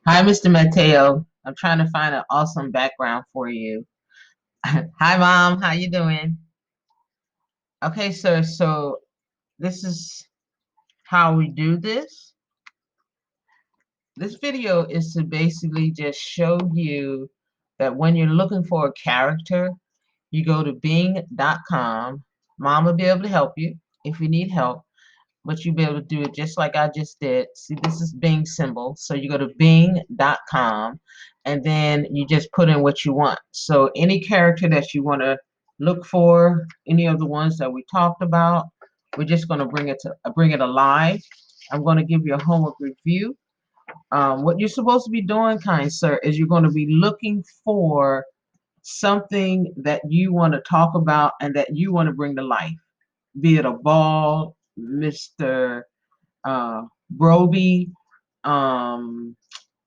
Hi, Mr. Mateo. I'm trying to find an awesome background for you. Hi, Mom. How you doing? Okay, sir. So this is how we do this. This video is to basically just show you that when you're looking for a character, you go to Bing.com. Mom will be able to help you if you need help, but you'll be able to do it just like I just did. See, this is Bing symbol. So you go to Bing.com and then you just put in what you want. So any character that you want to look for, any of the ones that we talked about, we're just going to bring it alive. I'm going to give you a homework review. What you're supposed to be doing, kind sir, is you're going to be looking for something that you want to talk about and that you want to bring to life, be it a ball, Mr. Broby, um,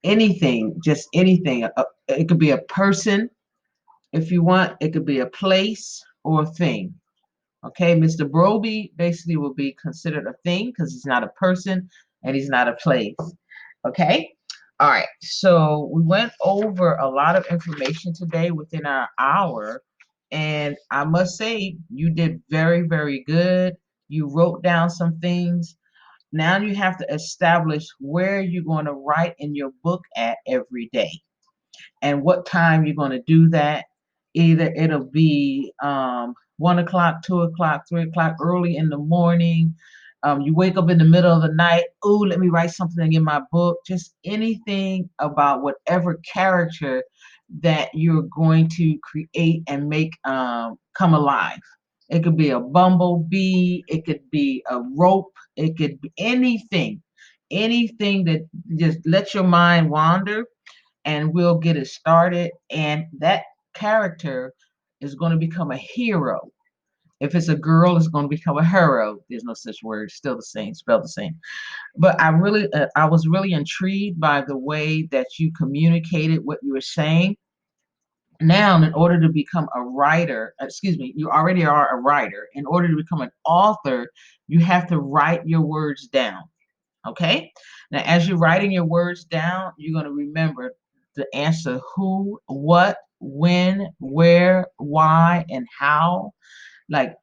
anything, just anything. It could be a person if you want. It could be a place or a thing. Okay, Mr. Broby basically will be considered a thing because he's not a person and he's not a place. Okay. All right. So we went over a lot of information today within our hour, and I must say you did very, very good. You wrote down some things. Now you have to establish where you're going to write in your book at every day and what time you're going to do that. Either it'll be 1 o'clock, 2 o'clock, 3 o'clock, early in the morning. You wake up in the middle of the night. Oh, let me write something in my book. Just anything about whatever character that you're going to create and make come alive. It could be a bumblebee. It could be a rope. It could be anything. Anything that just let your mind wander and we'll get it started. And that character is going to become a hero. If it's a girl, it's going to become a hero. There's no such word, still the same, spelled the same. But I was really intrigued by the way that you communicated what you were saying. Now, in order to become a writer, excuse me, you already are a writer. In order to become an author, you have to write your words down. Okay. Now, as you're writing your words down, you're going to remember the answer who, what, when, where, why, and how. Like,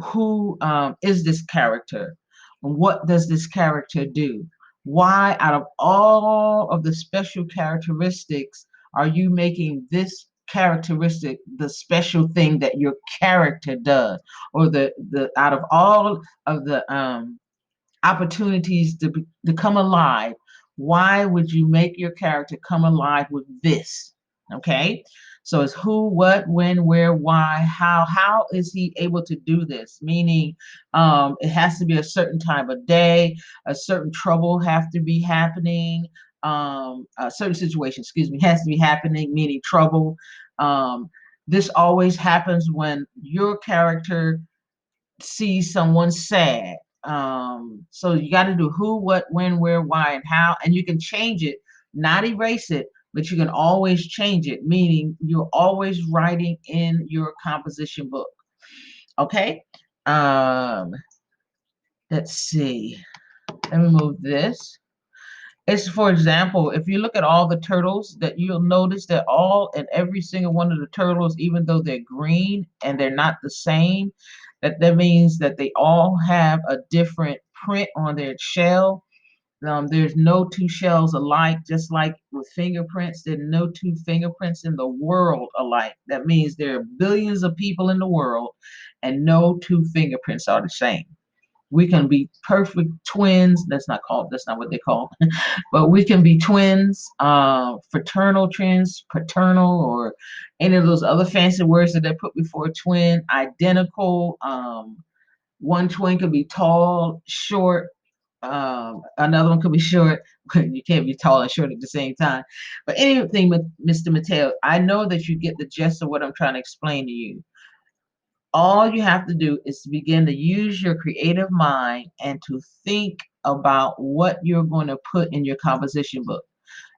who is this character? What does this character do? Why, out of all of the special characteristics, are you making this characteristic the special thing that your character does? Or the out of all of the opportunities to come alive, why would you make your character come alive with this? Okay, so it's who, what, when, where, why, how is he able to do this? Meaning it has to be a certain time of day, a certain trouble have to be happening, a certain situation, excuse me, has to be happening, meaning trouble. This always happens when your character see someone sad. So you got to do who, what, when, where, why, and how, and you can change it, not erase it, but you can always change it, meaning you're always writing in your composition book. Okay. Um, let's see. Let me move this. It's, for example, if you look at all the turtles, that you'll notice that all and every single one of the turtles, even though they're green and they're not the same, that means that they all have a different print on their shell. There's no two shells alike, just like with fingerprints. There are no two fingerprints in the world alike. That means there are billions of people in the world, and no two fingerprints are the same. We can be perfect twins. That's not what they call, but we can be twins, fraternal twins, paternal, or any of those other fancy words that they put before twin, identical. One twin could be tall, short. Another one could be short. You can't be tall and short at the same time. But anything, Mr. Mateo, I know that you get the gist of what I'm trying to explain to you. All you have to do is to begin to use your creative mind and to think about what you're going to put in your composition book.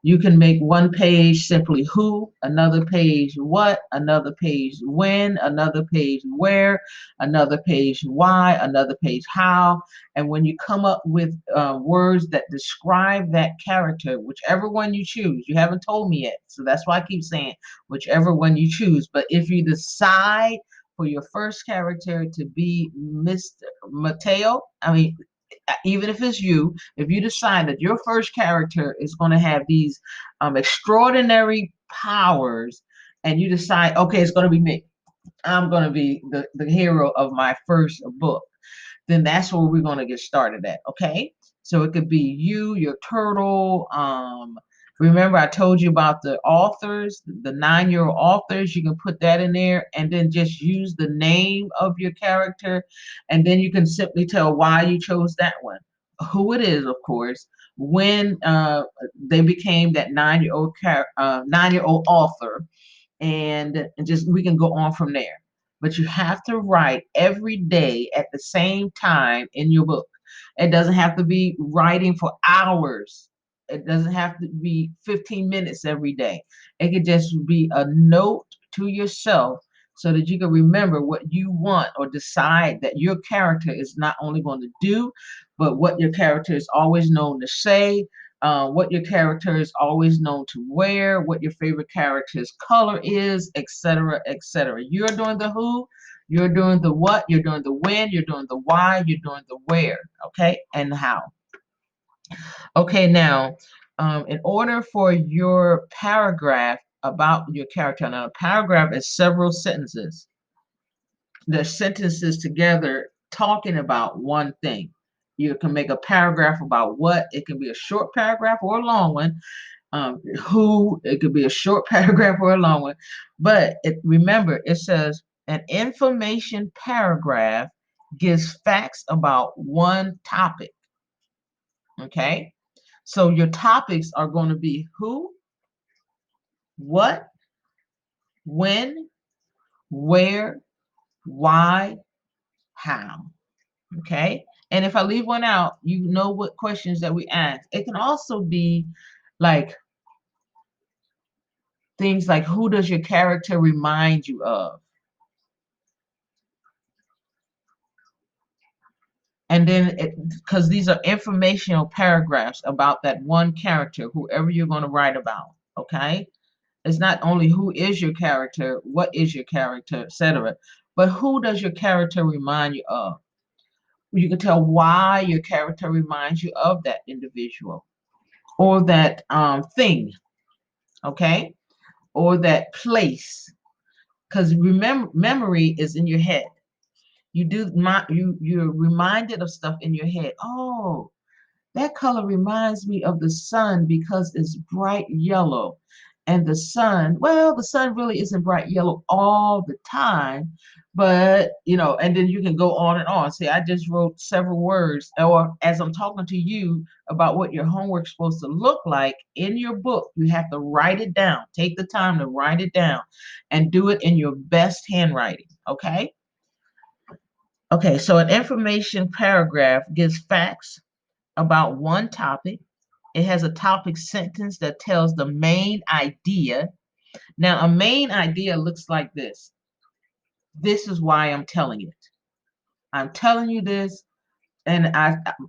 You can make one page simply who, another page what, another page when, another page where, another page why, another page how. And when you come up with words that describe that character, whichever one you choose, you haven't told me yet, so that's why I keep saying whichever one you choose. But if you decide for your first character to be Mr. Mateo, I mean, even if it's you, if you decide that your first character is going to have these extraordinary powers, and you decide, okay, it's going to be me, I'm going to be the hero of my first book, then that's where we're going to get started at. Okay, so it could be you, your turtle. Remember I told you about the authors, the 9-year-old authors. You can put that in there and then just use the name of your character, and then you can simply tell why you chose that one, who it is, of course, when they became that 9-year-old author, and just we can go on from there. But you have to write every day at the same time in your book. It doesn't have to be writing for hours. It doesn't have to be 15 minutes every day. It could just be a note to yourself so that you can remember what you want, or decide that your character is not only going to do, but what your character is always known to say, what your character is always known to wear, what your favorite character's color is, etc., etc. You're doing the who, you're doing the what, you're doing the when, you're doing the why, you're doing the where, okay, and how. Okay, now, in order for your paragraph about your character, now a paragraph is several sentences. The sentences together talking about one thing. You can make a paragraph about what, it can be a short paragraph or a long one. Who, it could be a short paragraph or a long one. But remember, it says an information paragraph gives facts about one topic. Okay, so your topics are going to be who, what, when, where, why, how. Okay, and if I leave one out, you know what questions that we ask. It can also be like things like, who does your character remind you of? And then, because these are informational paragraphs about that one character, whoever you're going to write about. Okay, it's not only who is your character, what is your character, etc., but who does your character remind you of? You can tell why your character reminds you of that individual, or that thing, okay, or that place. Because remember, memory is in your head. You're reminded of stuff in your head. Oh, that color reminds me of the sun because it's bright yellow. And the sun, well, the sun really isn't bright yellow all the time, but and then you can go on and on. See, I just wrote several words, or as I'm talking to you about what your homework's supposed to look like in your book, you have to write it down. Take the time to write it down and do it in your best handwriting, okay? Okay, so an information paragraph gives facts about one topic. It has a topic sentence that tells the main idea. Now, a main idea looks like this. This is why I'm telling it. I'm telling you this, and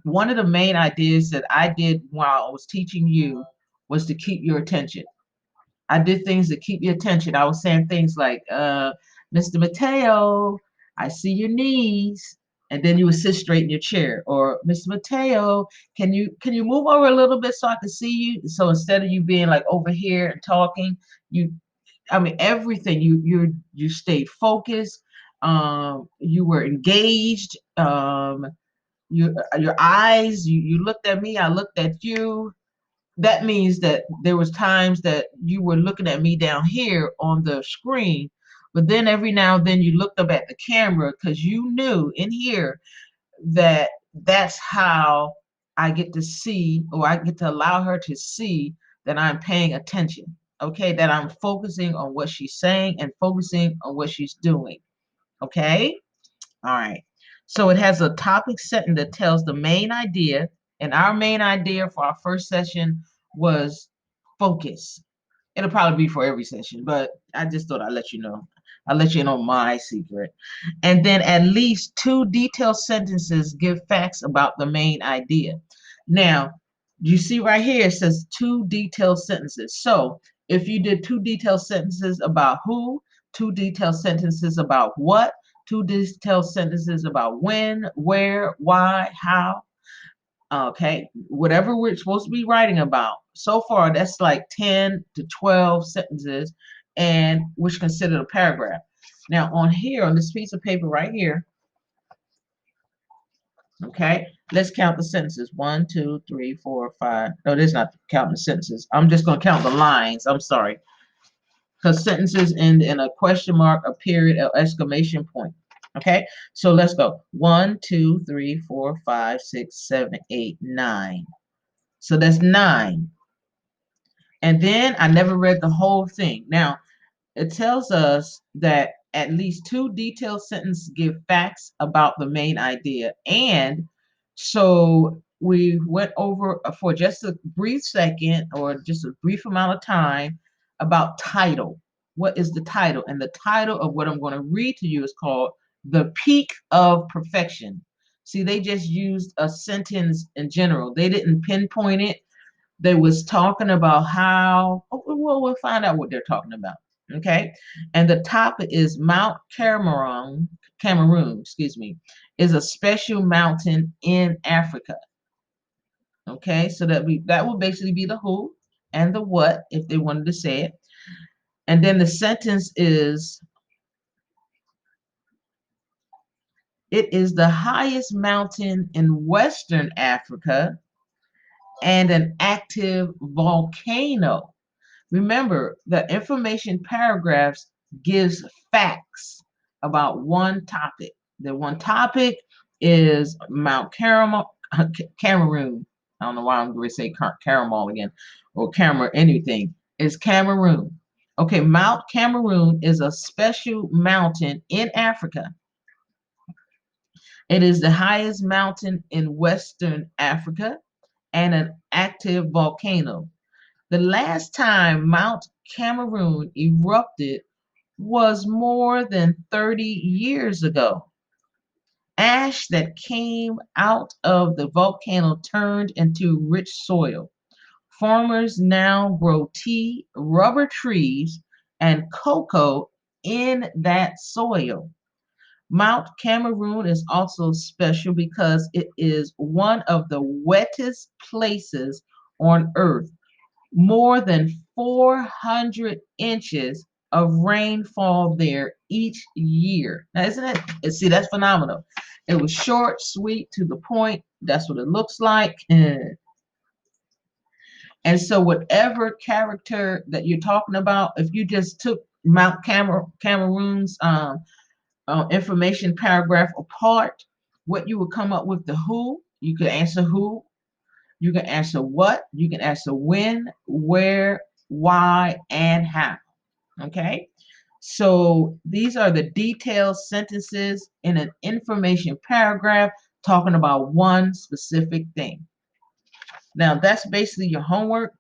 one of the main ideas that I did while I was teaching you was to keep your attention. I did things to keep your attention. I was saying things like, Mr. Mateo, I see your knees. And then you would sit straight in your chair. Or, Mr. Mateo, can you move over a little bit so I can see you? So instead of you being like over here and talking, everything, you stayed focused. You were engaged. Your eyes, you looked at me, I looked at you. That means that there was times that you were looking at me down here on the screen, but then every now and then you looked up at the camera because you knew in here that that's how I get to see, or I get to allow her to see that I'm paying attention. Okay, that I'm focusing on what she's saying and focusing on what she's doing. Okay, all right. So it has a topic sentence that tells the main idea, and our main idea for our first session was focus. It'll probably be for every session, but I just thought I'd let you know. I'll let you know my secret. And then at least 2 detailed sentences give facts about the main idea. Now, you see right here, it says 2 detailed sentences. So if you did 2 detailed sentences about who, 2 detailed sentences about what, 2 detailed sentences about when, where, why, how, okay, whatever we're supposed to be writing about. So far, that's like 10 to 12 sentences, and which considered a paragraph. Now on here, on this piece of paper right here, okay, let's count the sentences. 1, 2, 3, 4, 5. No, this is not counting the sentences. I'm just going to count the lines. I'm sorry. Because sentences end in a question mark, a period, or exclamation point. Okay, so let's go. 1, 2, 3, 4, 5, 6, 7, 8, 9. So that's 9. And then I never read the whole thing. Now, it tells us that at least 2 detailed sentences give facts about the main idea. And so we went over for just a brief second or just a brief amount of time about title. What is the title? And the title of what I'm going to read to you is called The Peak of Perfection. See, they just used a sentence in general. They didn't pinpoint it. They was talking about how, well, we'll find out what they're talking about. Okay, and the topic is Mount Cameroon, excuse me, is a special mountain in Africa. Okay, so that will basically be the who and the what if they wanted to say it. And then the sentence is, it is the highest mountain in Western Africa and an active volcano. Remember, the information paragraphs gives facts about one topic. The one topic is Mount Cameroon. I don't know why I'm going to say Caramel again, or Camera anything. It's Cameroon. Okay, Mount Cameroon is a special mountain in Africa. It is the highest mountain in Western Africa and an active volcano. The last time Mount Cameroon erupted was more than 30 years ago. Ash that came out of the volcano turned into rich soil. Farmers now grow tea, rubber trees, and cocoa in that soil. Mount Cameroon is also special because it is one of the wettest places on earth. More than 400 inches of rainfall there each year. Now, isn't it? See, that's phenomenal. It was short, sweet, to the point. That's what it looks like. And so whatever character that you're talking about, if you just took Mount Cameroon's information paragraph apart, what you would come up with the who. You could answer who. You can answer what. You can answer when, where, why, and how. Okay? So these are the detailed sentences in an information paragraph talking about one specific thing. Now, that's basically your homework.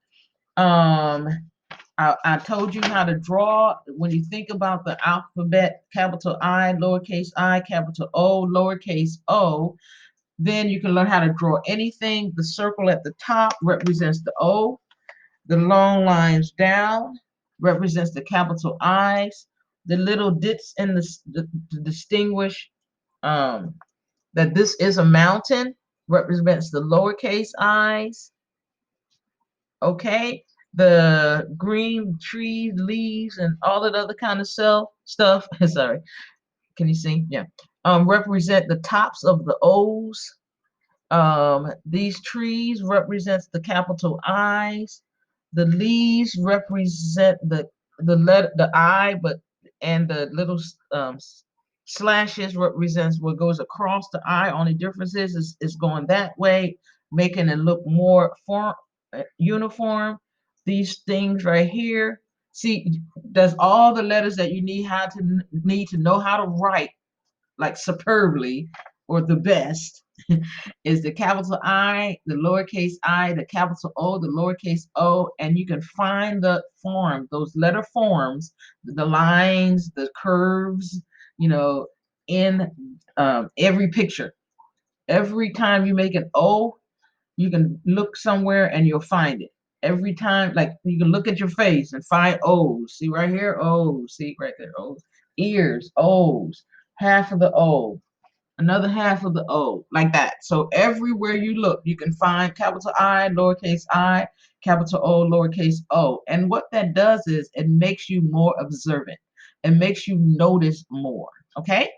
I told you how to draw. When you think about the alphabet, capital I, capital O, lowercase o, then you can learn how to draw anything. The circle at the top represents the O. The long lines down represents the capital I's. The little dits in the to distinguish that this is a mountain represents the lowercase i's. Okay, the green trees, leaves, and all that other kind of stuff. Sorry, can you see? Yeah, represent the tops of the O's. These trees represents the capital I's. The leaves represent the letter the I, but and the little slashes represents what goes across the I. Only difference is going that way, making it look more uniform. These things right here, see, that's all the letters that you need to know how to write like superbly or the best. is the capital I, the lowercase I, the capital O, the lowercase o, and you can find the form, those letter forms, the lines, the curves, you know, in every picture. Every time you make an O, you can look somewhere and you'll find it. Every time, like you can look at your face and find O's. See right here, O's. See right there, O's. Ears, O's. Half of the O, another half of the O, like that. So everywhere you look, you can find capital I, lowercase I, capital O, lowercase o. And what that does is it makes you more observant. It makes you notice more. Okay?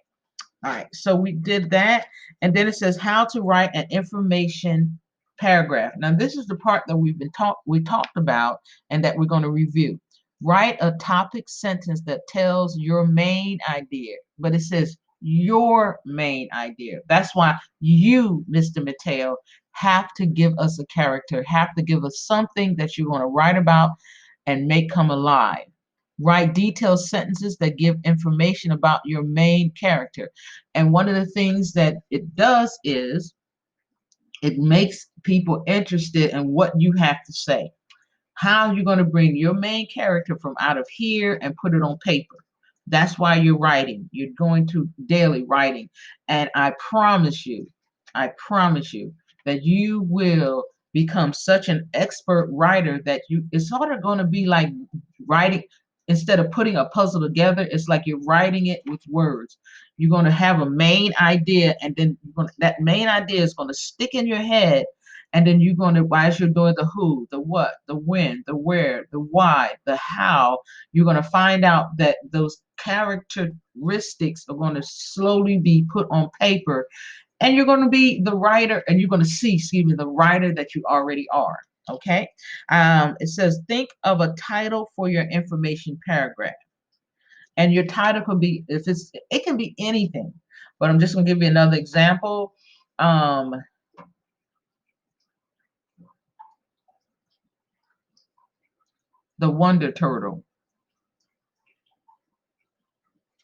All right, so we did that. And then it says how to write an information paragraph. Now, this is the part that we talked about and that we're going to review. Write a topic sentence that tells your main idea, but it says your main idea. That's why you, Mr. Mateo, have to give us a character, have to give us something that you're going to write about and make come alive. Write detailed sentences that give information about your main character. And one of the things that it does is it makes people interested in what you have to say. How you're going to bring your main character from out of here and put it on paper. That's why you're writing. You're going to daily writing. And I promise you that you will become such an expert writer that it's sort of going to be like writing. Instead of putting a puzzle together, it's like you're writing it with words. You're going to have a main idea, and then that main idea is going to stick in your head. And then you're going to, as you're doing the who, the what, the when, the where, the why, the how, you're going to find out that those characteristics are going to slowly be put on paper. And you're going to be the writer, and you're going to see, excuse me, the writer that you already are. Okay. It says, think of a title for your information paragraph. And your title could be, it can be anything. But I'm just going to give you another example. The Wonder Turtle.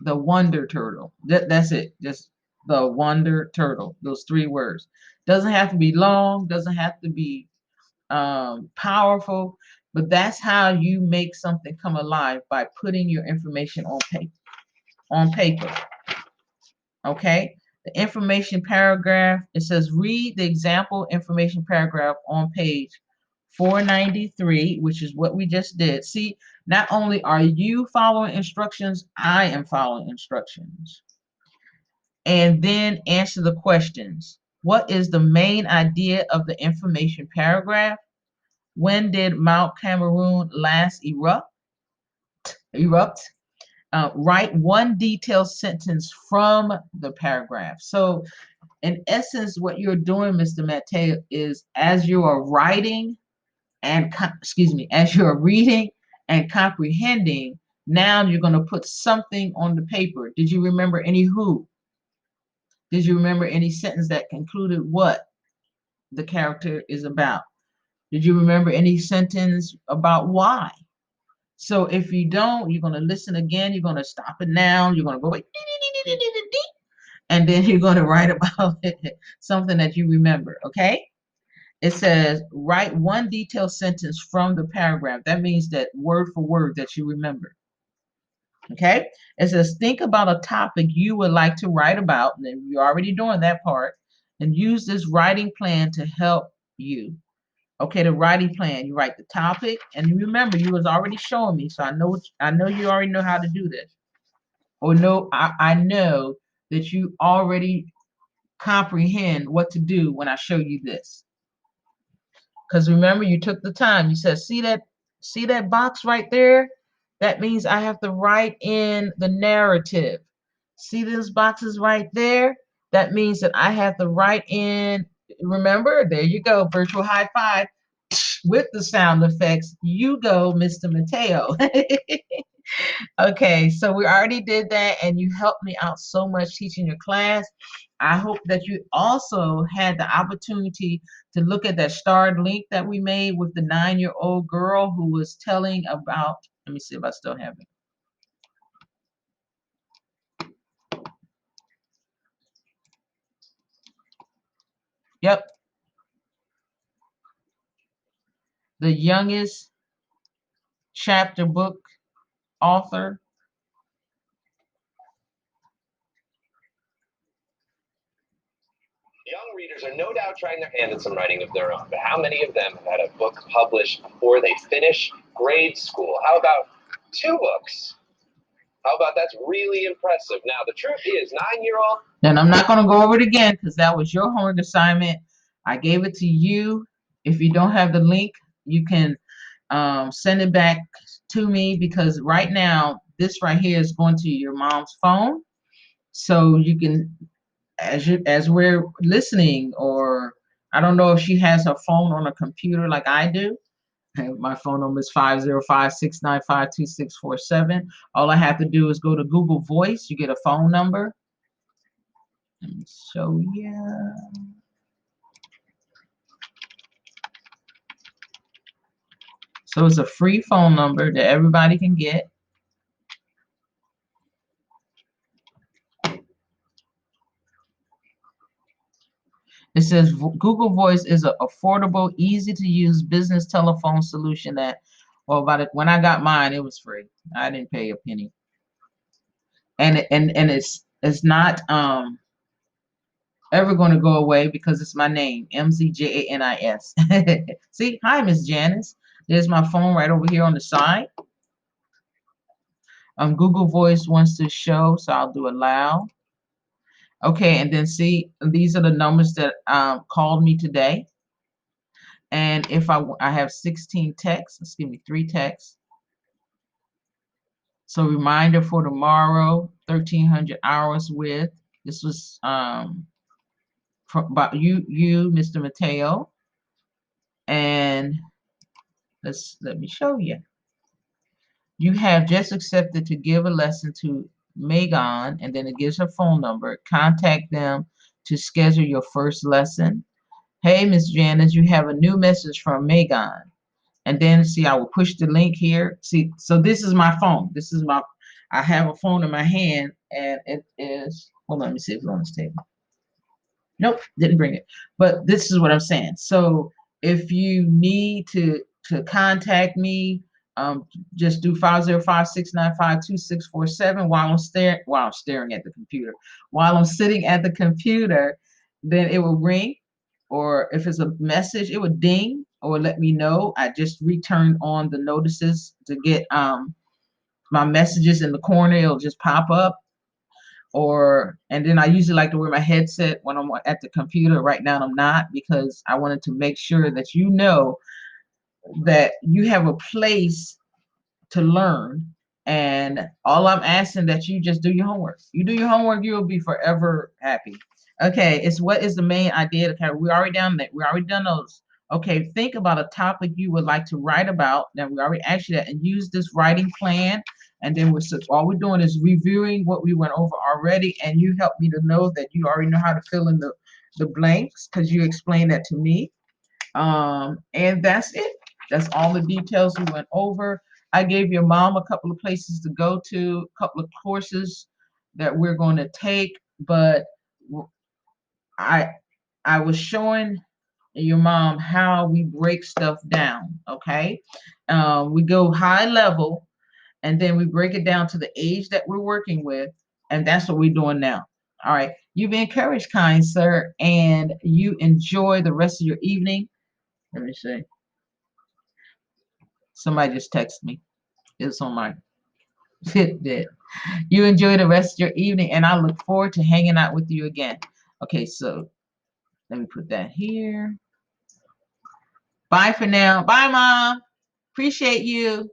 The Wonder Turtle. That's it. Just the Wonder Turtle. Those 3 words. Doesn't have to be long. Doesn't have to be powerful. But that's how you make something come alive, by putting your information on paper. On paper. Okay. The information paragraph. It says read the example information paragraph on page 493, which is what we just did. See, not only are you following instructions, I am following instructions. And then answer the questions. What is the main idea of the information paragraph? When did Mount Cameroon last erupt? Write one detailed sentence from the paragraph. So in essence, what you're doing, Mr. Mateo, is as you are writing and as you're reading and comprehending, now you're going to put something on the paper. Did you remember any who? Did you remember any sentence that concluded what the character is about? Did you remember any sentence about why? So if you don't, you're going to listen again. You're going to stop it now. You're going to go like, and then you're going to write about it, something that you remember. Okay. It says, write one detailed sentence from the paragraph. That means that word for word that you remember. Okay. It says, think about a topic you would like to write about. And you're already doing that part. And use this writing plan to help you. Okay, the writing plan. You write the topic. And remember, you was already showing me. So I know you already know how to do this. Or no, I know that you already comprehend what to do when I show you this. Because remember, you took the time. You said, see that box right there? That means I have to write in the narrative. See those boxes right there? That means that I have to write in, remember, there you go, virtual high five with the sound effects. You go, Mr. Mateo. Okay, so we already did that, and you helped me out so much teaching your class. I hope that you also had the opportunity to look at that starred link that we made with the 9-year-old girl who was telling about, let me see if I still have it. Yep. The youngest chapter book author. Young readers are no doubt trying their hand at some writing of their own, but how many of them have had a book published before they finish grade school? How about 2 books? How about that's really impressive? Now, the truth is, 9-year-old... And I'm not going to go over it again because that was your homework assignment. I gave it to you. If you don't have the link, you can send it back to me, because right now, this right here is going to your mom's phone. So you can, as we're listening, or I don't know if she has her phone on a computer like I do. My phone number is 505-695-2647. All I have to do is go to Google Voice. You get a phone number. Let me show you. So it's a free phone number that everybody can get. It says Google Voice is an affordable, easy to use business telephone solution that, well, when I got mine, it was free. I didn't pay a penny. And it's not ever going to go away because it's my name, mzJanis. See, hi, mzJanis. There's my phone right over here on the side. Google Voice wants to show, so I'll do allow. Okay, and then see, these are the numbers that called me today. And if I have 16 texts, excuse me, 3 texts. So reminder for tomorrow, 1,300 hours with. This was about you, Mr. Mateo. And let me show you. You have just accepted to give a lesson to Megan, and then it gives her phone number. Contact them to schedule your first lesson. Hey, Miss Janice, you have a new message from Megan. And then see, I will push the link here. See, so this is my phone. I have a phone in my hand, and it is, hold on, let me see if it's on this table. Nope, didn't bring it. But this is what I'm saying. So if you need to contact me, just do 505-695-2647 while I'm staring at the computer. While I'm sitting at the computer, then it will ring, or if it's a message, it would ding or let me know. I just returned on the notices to get my messages in the corner. It'll just pop up. And then I usually like to wear my headset when I'm at the computer. Right now I'm not, because I wanted to make sure that you know that you have a place to learn, and all I'm asking that you just do your homework. You do your homework, you'll be forever happy. Okay, it's what is the main idea to carry. We already done that. We already done those. Okay, think about a topic you would like to write about. Now we already asked you that, and use this writing plan. And then all we're doing is reviewing what we went over already, and you help me to know that you already know how to fill in the blanks, because you explained that to me. And that's it. That's all the details we went over. I gave your mom a couple of places to go to, a couple of courses that we're going to take, but I was showing your mom how we break stuff down, okay? We go high level, and then we break it down to the age that we're working with, and that's what we're doing now. All right, you've been encouraged, kind sir, and you enjoy the rest of your evening. Let me see. Somebody just texted me. It's on my Fitbit. You enjoy the rest of your evening, and I look forward to hanging out with you again. Okay, so let me put that here. Bye for now. Bye, Mom. Appreciate you.